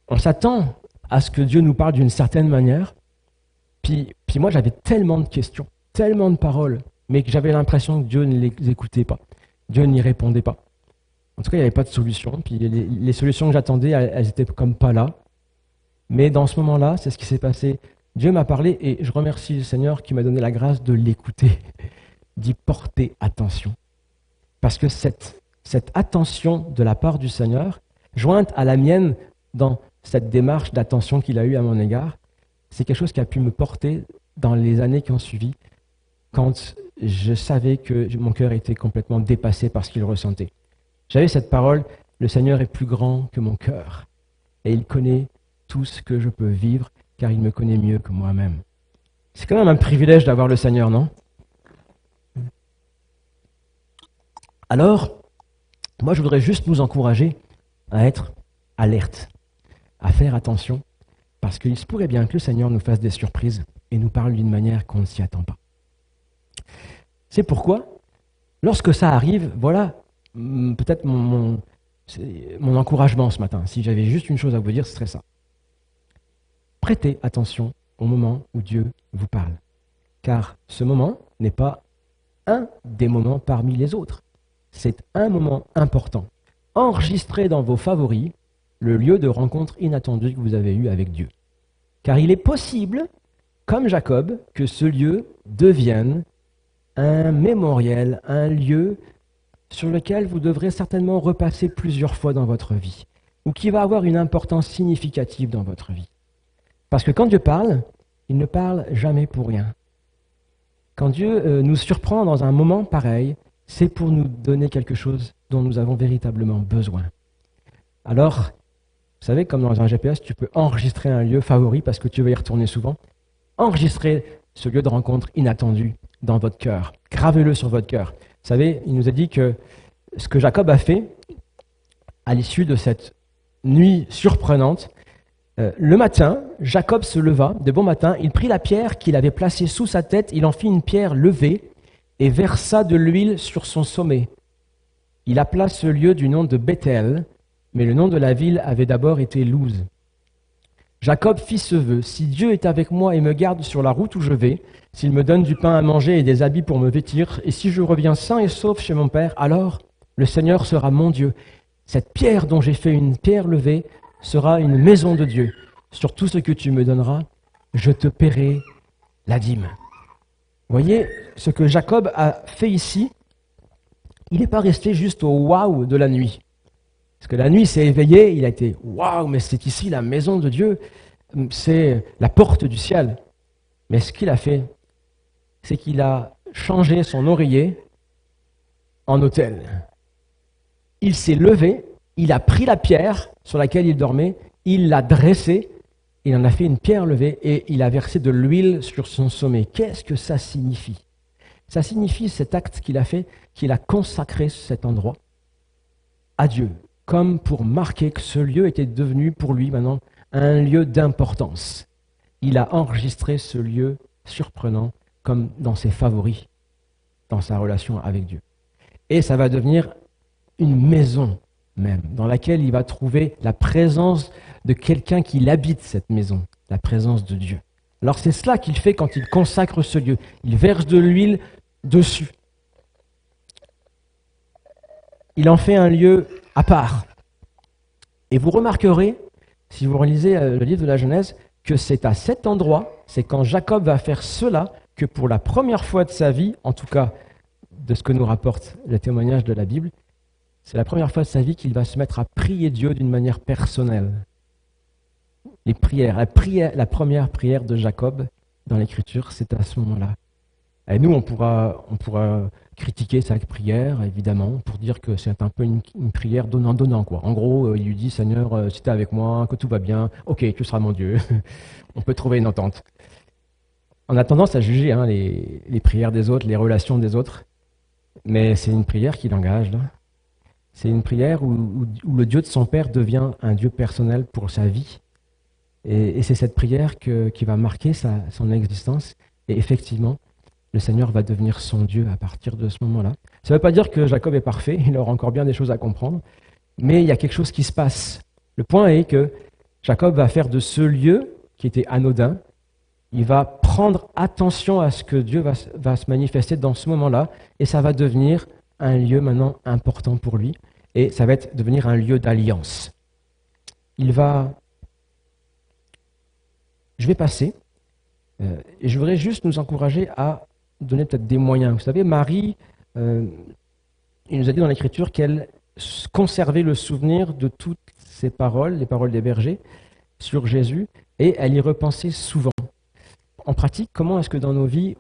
on s'attend à ce que Dieu nous parle d'une certaine manière, puis moi j'avais tellement de questions, tellement de paroles, mais que j'avais l'impression que Dieu ne les écoutait pas, Dieu n'y répondait pas. En tout cas, il n'y avait pas de solution, puis les solutions que j'attendais, elles étaient comme pas là. Mais dans ce moment-là, c'est ce qui s'est passé. Dieu m'a parlé et je remercie le Seigneur qui m'a donné la grâce de l'écouter, d'y porter attention. Parce que cette attention de la part du Seigneur, jointe à la mienne dans cette démarche d'attention qu'il a eue à mon égard, c'est quelque chose qui a pu me porter dans les années qui ont suivi, quand je savais que mon cœur était complètement dépassé par ce qu'il ressentait. J'avais cette parole, le Seigneur est plus grand que mon cœur, et il connaît tout ce que je peux vivre, car il me connaît mieux que moi-même. C'est quand même un privilège d'avoir le Seigneur, non? Alors, moi je voudrais juste nous encourager à être alerte, à faire attention, parce qu'il se pourrait bien que le Seigneur nous fasse des surprises et nous parle d'une manière qu'on ne s'y attend pas. C'est pourquoi, lorsque ça arrive, voilà peut-être mon encouragement ce matin. Si j'avais juste une chose à vous dire, ce serait ça. Prêtez attention au moment où Dieu vous parle, car ce moment n'est pas un des moments parmi les autres. C'est un moment important. Enregistrez dans vos favoris le lieu de rencontre inattendue que vous avez eu avec Dieu. Car il est possible, comme Jacob, que ce lieu devienne un mémoriel, un lieu sur lequel vous devrez certainement repasser plusieurs fois dans votre vie, ou qui va avoir une importance significative dans votre vie. Parce que quand Dieu parle, il ne parle jamais pour rien. Quand Dieu nous surprend dans un moment pareil, c'est pour nous donner quelque chose dont nous avons véritablement besoin. Alors, vous savez, comme dans un GPS, tu peux enregistrer un lieu favori parce que tu veux y retourner souvent. Enregistrez ce lieu de rencontre inattendu dans votre cœur. Gravez-le sur votre cœur. Vous savez, il nous a dit que ce que Jacob a fait à l'issue de cette nuit surprenante, le matin, Jacob se leva, de bon matin, il prit la pierre qu'il avait placée sous sa tête, il en fit une pierre levée et versa de l'huile sur son sommet. Il appela ce lieu du nom de Bethel, mais le nom de la ville avait d'abord été Luz. Jacob fit ce vœu, si Dieu est avec moi et me garde sur la route où je vais, s'il me donne du pain à manger et des habits pour me vêtir, et si je reviens sain et sauf chez mon père, alors le Seigneur sera mon Dieu. Cette pierre dont j'ai fait une pierre levée sera une maison de Dieu. Sur tout ce que tu me donneras, je te paierai la dîme. Voyez, ce que Jacob a fait ici, il n'est pas resté juste au waouh de la nuit. Parce que la nuit s'est éveillé, il a été waouh, mais c'est ici la maison de Dieu, c'est la porte du ciel. Mais ce qu'il a fait, c'est qu'il a changé son oreiller en autel. Il s'est levé, il a pris la pierre sur laquelle il dormait, il l'a dressée, il en a fait une pierre levée et il a versé de l'huile sur son sommet. Qu'est-ce que ça signifie? Ça signifie cet acte qu'il a fait, qu'il a consacré cet endroit à Dieu, comme pour marquer que ce lieu était devenu pour lui maintenant un lieu d'importance. Il a enregistré ce lieu surprenant comme dans ses favoris, dans sa relation avec Dieu. Et ça va devenir une maison même, dans laquelle il va trouver la présence de quelqu'un qui l'habite, cette maison, la présence de Dieu. Alors c'est cela qu'il fait quand il consacre ce lieu. Il verse de l'huile dessus. Il en fait un lieu à part. Et vous remarquerez, si vous relisez le livre de la Genèse, que c'est à cet endroit, c'est quand Jacob va faire cela, que pour la première fois de sa vie, en tout cas de ce que nous rapporte le témoignage de la Bible, c'est la première fois de sa vie qu'il va se mettre à prier Dieu d'une manière personnelle. Les prières, la première prière de Jacob dans l'Écriture, c'est à ce moment-là. Et nous, on pourra critiquer sa prière, évidemment, pour dire que c'est un peu une prière donnant-donnant, quoi. En gros, il lui dit, Seigneur, si tu es avec moi, que tout va bien, ok, tu seras mon Dieu. On peut trouver une entente. On a tendance à juger les prières des autres, les relations des autres, mais c'est une prière qui l'engage, là. C'est une prière où le Dieu de son Père devient un Dieu personnel pour sa vie. Et c'est cette prière qui va marquer son existence. Et effectivement, le Seigneur va devenir son Dieu à partir de ce moment-là. Ça ne veut pas dire que Jacob est parfait, il aura encore bien des choses à comprendre, mais il y a quelque chose qui se passe. Le point est que Jacob va faire de ce lieu, qui était anodin, il va prendre attention à ce que Dieu va se manifester dans ce moment-là, et ça va devenir un lieu maintenant important pour lui, et ça va devenir un lieu d'alliance. Je vais passer, et je voudrais juste nous encourager à donner peut-être des moyens. Vous savez, Marie, il nous a dit dans l'Écriture qu'elle conservait le souvenir de toutes ces paroles, les paroles des bergers, sur Jésus, et elle y repensait souvent. En pratique, comment est-ce que dans nos vies,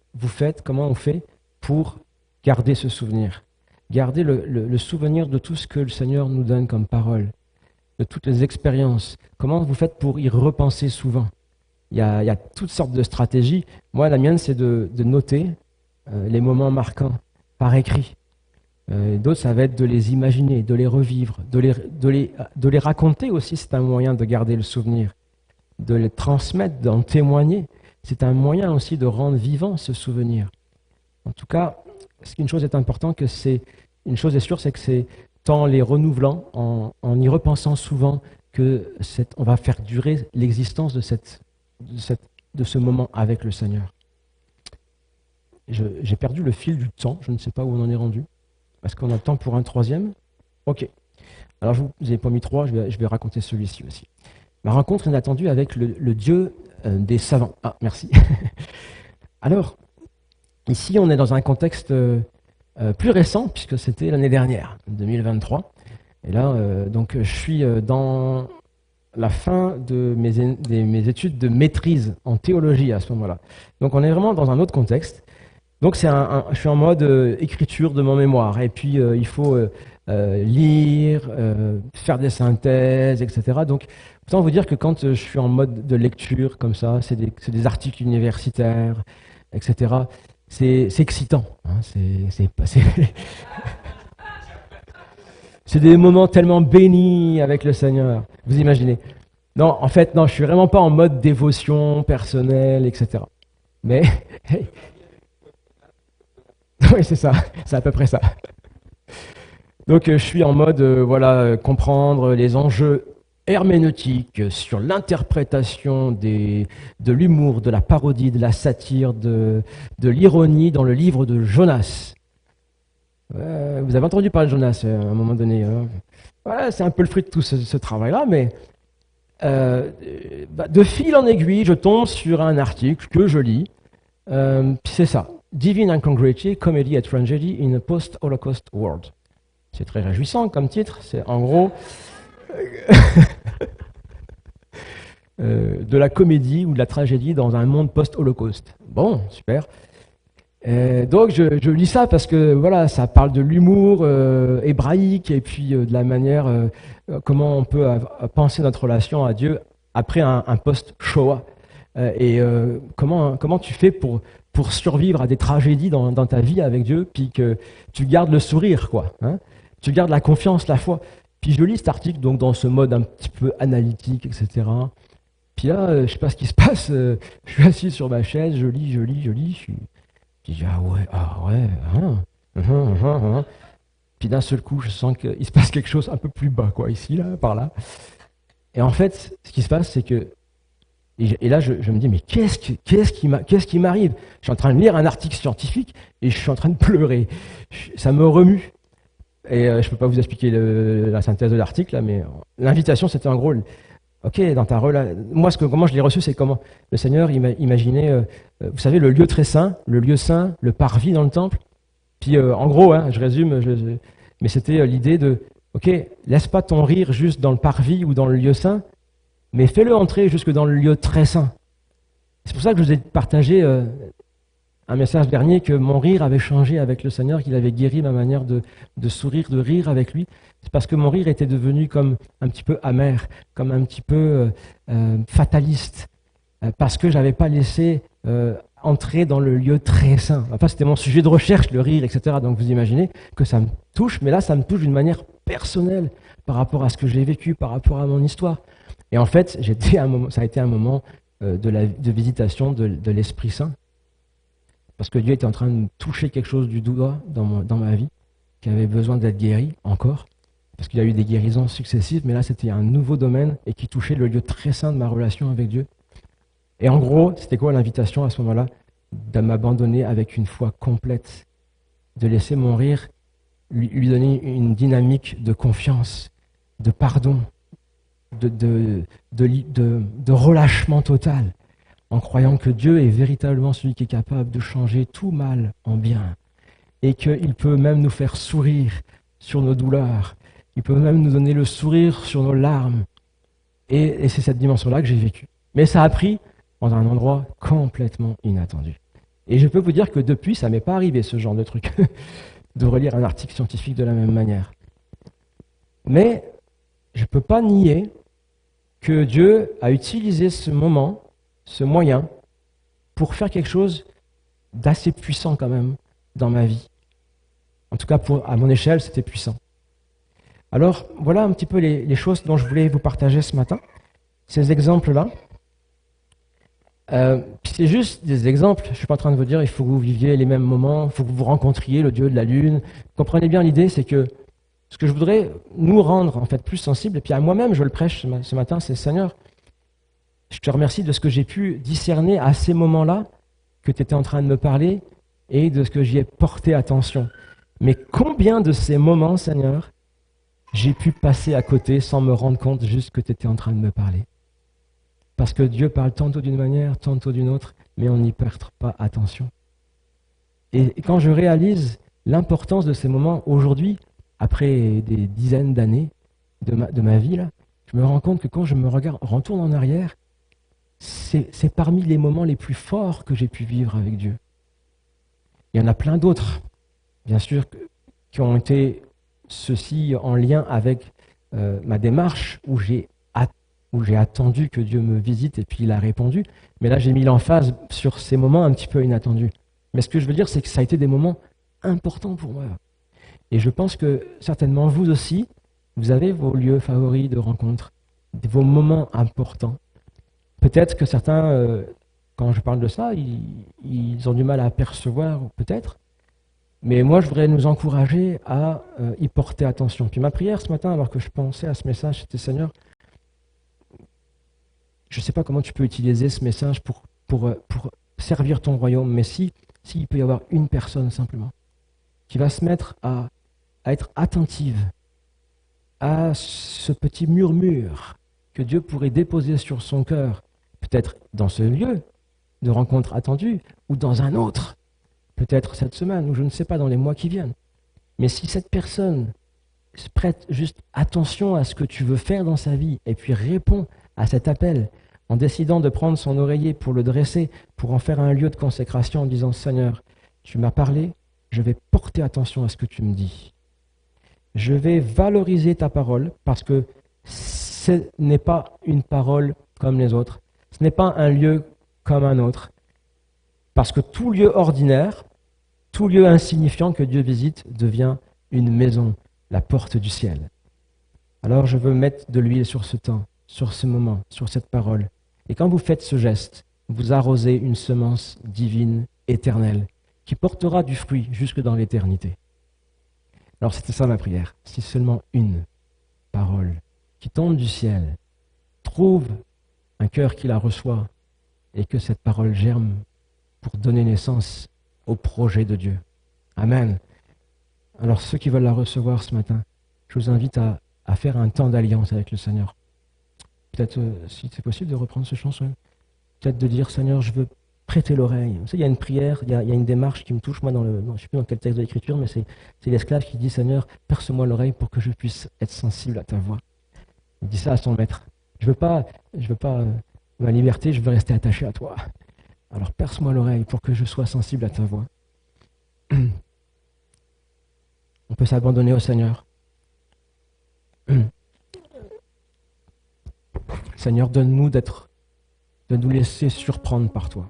comment on fait pour garder ce souvenir? Garder le souvenir de tout ce que le Seigneur nous donne comme parole, de toutes les expériences. Comment vous faites pour y repenser souvent? Il y a toutes sortes de stratégies. Moi, la mienne, c'est de noter les moments marquants par écrit. D'autres, ça va être de les imaginer, de les revivre, de les raconter aussi. C'est un moyen de garder le souvenir, de les transmettre, d'en témoigner. C'est un moyen aussi de rendre vivant ce souvenir. En tout cas, une chose est importante, une chose est sûre, c'est que c'est en les renouvelant, en y repensant souvent, on va faire durer l'existence de ce moment avec le Seigneur. J'ai perdu le fil du temps, je ne sais pas où on en est rendu. Est-ce qu'on a le temps pour un troisième? Ok. Alors je vous ai pas mis trois, je vais raconter celui-ci aussi. Ma rencontre inattendue avec le Dieu des savants. Ah, merci. Alors, ici on est dans un contexte plus récent, puisque c'était l'année dernière, 2023. Et là, donc je suis dans la fin de mes études de maîtrise en théologie à ce moment-là. Donc on est vraiment dans un autre contexte. Donc je suis en mode écriture de mon mémoire. Et puis il faut lire, faire des synthèses, etc. Donc autant vous dire que quand je suis en mode de lecture comme ça, c'est des articles universitaires, etc. C'est excitant. Hein, c'est des moments tellement bénis avec le Seigneur. Vous imaginez? Non, en fait, non, je suis vraiment pas en mode dévotion personnelle, etc. Mais, hey. Oui, c'est ça, c'est à peu près ça. Donc, je suis en mode, comprendre les enjeux herméneutiques sur l'interprétation de l'humour, de la parodie, de la satire, de l'ironie dans le livre de Jonas. Vous avez entendu parler de Jonas à un moment donné. Voilà, c'est un peu le fruit de tout ce travail-là, mais de fil en aiguille, je tombe sur un article que je lis. C'est ça. Divine Incongruity, Comedy and Tragedy in a Post-Holocaust World. C'est très réjouissant comme titre. C'est en gros de la comédie ou de la tragédie dans un monde post-Holocauste. Bon, super. Donc je lis ça parce que voilà, ça parle de l'humour hébraïque et puis de la manière comment on peut penser notre relation à Dieu après un post-Shoah. Comment tu fais pour survivre à des tragédies dans ta vie avec Dieu, puis que tu gardes le sourire, quoi, hein, tu gardes la confiance, la foi. Puis je lis cet article donc dans ce mode un petit peu analytique, etc. Puis là, je sais pas ce qui se passe, je suis assis sur ma chaise, je lis, je dis ah ouais, hein. Puis d'un seul coup, je sens qu'il se passe quelque chose un peu plus bas, quoi, ici, là, par là. Et en fait, ce qui se passe, c'est que, et là, je me dis, mais qu'est-ce qui m'arrive? Je suis en train de lire un article scientifique et je suis en train de pleurer. Ça me remue. Et je ne peux pas vous expliquer la synthèse de l'article, là, mais l'invitation, c'était en gros, ok, dans ta relation. Moi, comment je l'ai reçu, c'est comment le Seigneur imaginait, vous savez, le lieu très saint, le lieu saint, le parvis dans le temple. Puis en gros, hein, je résume, mais c'était l'idée de, ok, laisse pas ton rire juste dans le parvis ou dans le lieu saint, mais fais-le entrer jusque dans le lieu très saint. C'est pour ça que je vous ai partagé un message dernier que mon rire avait changé avec le Seigneur, qu'il avait guéri ma manière de sourire, de rire avec lui. C'est parce que mon rire était devenu comme un petit peu amer, comme un petit peu fataliste, parce que je n'avais pas laissé entrer dans le lieu très saint. Enfin, c'était mon sujet de recherche, le rire, etc. Donc vous imaginez que ça me touche, mais là, ça me touche d'une manière personnelle par rapport à ce que j'ai vécu, par rapport à mon histoire. Et en fait, ça a été un moment de visitation de l'Esprit Saint, parce que Dieu était en train de me toucher quelque chose du doigt dans ma vie, qui avait besoin d'être guéri encore, parce qu'il y a eu des guérisons successives, mais là c'était un nouveau domaine et qui touchait le lieu très saint de ma relation avec Dieu. Et en gros, c'était quoi l'invitation à ce moment-là? De m'abandonner avec une foi complète, de laisser mon rire lui donner une dynamique de confiance, de pardon, de relâchement total, en croyant que Dieu est véritablement celui qui est capable de changer tout mal en bien, et qu'il peut même nous faire sourire sur nos douleurs, il peut même nous donner le sourire sur nos larmes. Et c'est cette dimension-là que j'ai vécue. Mais ça a pris dans un endroit complètement inattendu. Et je peux vous dire que depuis, ça ne m'est pas arrivé ce genre de truc, de relire un article scientifique de la même manière. Mais je ne peux pas nier que Dieu a utilisé ce moment, ce moyen, pour faire quelque chose d'assez puissant quand même dans ma vie. En tout cas, à mon échelle, c'était puissant. Alors, voilà un petit peu les choses dont je voulais vous partager ce matin, ces exemples-là. C'est juste des exemples, je ne suis pas en train de vous dire il faut que vous viviez les mêmes moments, il faut que vous rencontriez le Dieu de la Lune. Comprenez bien l'idée, c'est que ce que je voudrais nous rendre en fait plus sensibles, et puis à moi-même je le prêche ce matin, c'est Seigneur, je te remercie de ce que j'ai pu discerner à ces moments-là que tu étais en train de me parler et de ce que j'y ai porté attention. Mais combien de ces moments, Seigneur, j'ai pu passer à côté sans me rendre compte juste que tu étais en train de me parler? Parce que Dieu parle tantôt d'une manière, tantôt d'une autre, mais on n'y perd pas attention. Et quand je réalise l'importance de ces moments aujourd'hui, après des dizaines d'années de ma vie, là, je me rends compte que quand je me retourne en arrière, c'est parmi les moments les plus forts que j'ai pu vivre avec Dieu. Il y en a plein d'autres, bien sûr, qui ont été ceux-ci en lien avec ma démarche où j'ai attendu que Dieu me visite et puis il a répondu. Mais là, j'ai mis l'emphase sur ces moments un petit peu inattendus. Mais ce que je veux dire, c'est que ça a été des moments importants pour moi. Et je pense que certainement vous aussi, vous avez vos lieux favoris de rencontre, vos moments importants. Peut-être que certains, quand je parle de ça, ils ont du mal à percevoir, peut-être. Mais moi, je voudrais nous encourager à y porter attention. Puis ma prière ce matin, alors que je pensais à ce message, c'était Seigneur, je ne sais pas comment tu peux utiliser ce message pour servir ton royaume, mais s'il peut y avoir une personne simplement qui va se mettre à être attentive à ce petit murmure que Dieu pourrait déposer sur son cœur, peut-être dans ce lieu de rencontre attendue, ou dans un autre, peut-être cette semaine, ou je ne sais pas, dans les mois qui viennent. Mais si cette personne prête juste attention à ce que tu veux faire dans sa vie et puis réponds à cet appel en décidant de prendre son oreiller pour le dresser, pour en faire un lieu de consécration en disant « Seigneur, tu m'as parlé, je vais porter attention à ce que tu me dis. Je vais valoriser ta parole parce que ce n'est pas une parole comme les autres. Ce n'est pas un lieu comme un autre. Parce que tout lieu ordinaire, tout lieu insignifiant que Dieu visite devient une maison, la porte du ciel. Alors je veux mettre de l'huile sur ce temps, sur ce moment, sur cette parole. Et quand vous faites ce geste, vous arrosez une semence divine, éternelle, qui portera du fruit jusque dans l'éternité. Alors c'était ça ma prière. Si seulement une parole qui tombe du ciel trouve un cœur qui la reçoit et que cette parole germe pour donner naissance au projet de Dieu. Amen. Alors ceux qui veulent la recevoir ce matin, je vous invite à faire un temps d'alliance avec le Seigneur. Peut-être, si c'est possible, de reprendre ce chanson. Peut-être de dire, Seigneur, je veux prêter l'oreille. Vous savez, il y a une prière, il y a une démarche qui me touche, moi, je ne sais plus dans quel texte de l'Écriture, mais c'est l'esclave qui dit, Seigneur, perce-moi l'oreille pour que je puisse être sensible à ta voix. Il dit ça à son maître. Je veux pas ma liberté, je veux rester attaché à toi. Alors perce-moi l'oreille pour que je sois sensible à ta voix. On peut s'abandonner au Seigneur. Seigneur, donne-nous de nous laisser surprendre par toi.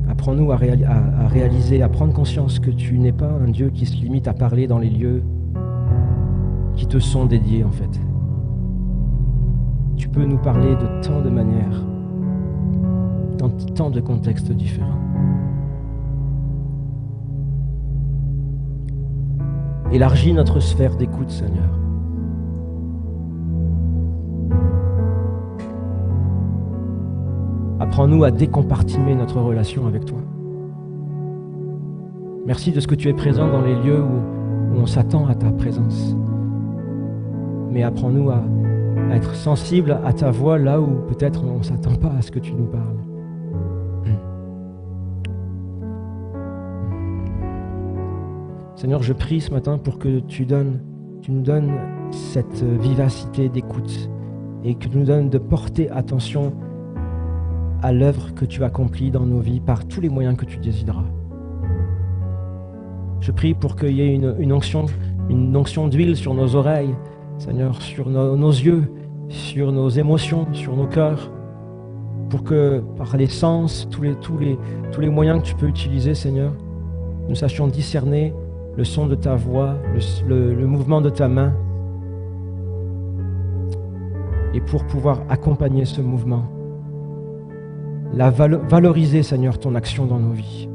Apprends-nous à réaliser, à prendre conscience que tu n'es pas un Dieu qui se limite à parler dans les lieux qui te sont dédiés en fait. Tu peux nous parler de tant de manières, dans tant de contextes différents. Élargis notre sphère d'écoute, Seigneur. Apprends-nous à décompartimer notre relation avec toi. Merci de ce que tu es présent dans les lieux où on s'attend à ta présence. Mais apprends-nous à être sensible à ta voix là où peut-être on ne s'attend pas à ce que tu nous parles. Seigneur, je prie ce matin pour que tu nous donnes cette vivacité d'écoute et que tu nous donnes de porter attention à l'œuvre que tu accomplis dans nos vies par tous les moyens que tu décideras. Je prie pour qu'il y ait une onction d'huile sur nos oreilles, Seigneur, sur nos yeux, sur nos émotions, sur nos cœurs, pour que par les sens, tous les moyens que tu peux utiliser, Seigneur, nous sachions discerner le son de ta voix, le mouvement de ta main, et pour pouvoir accompagner ce mouvement, valoriser, Seigneur, ton action dans nos vies.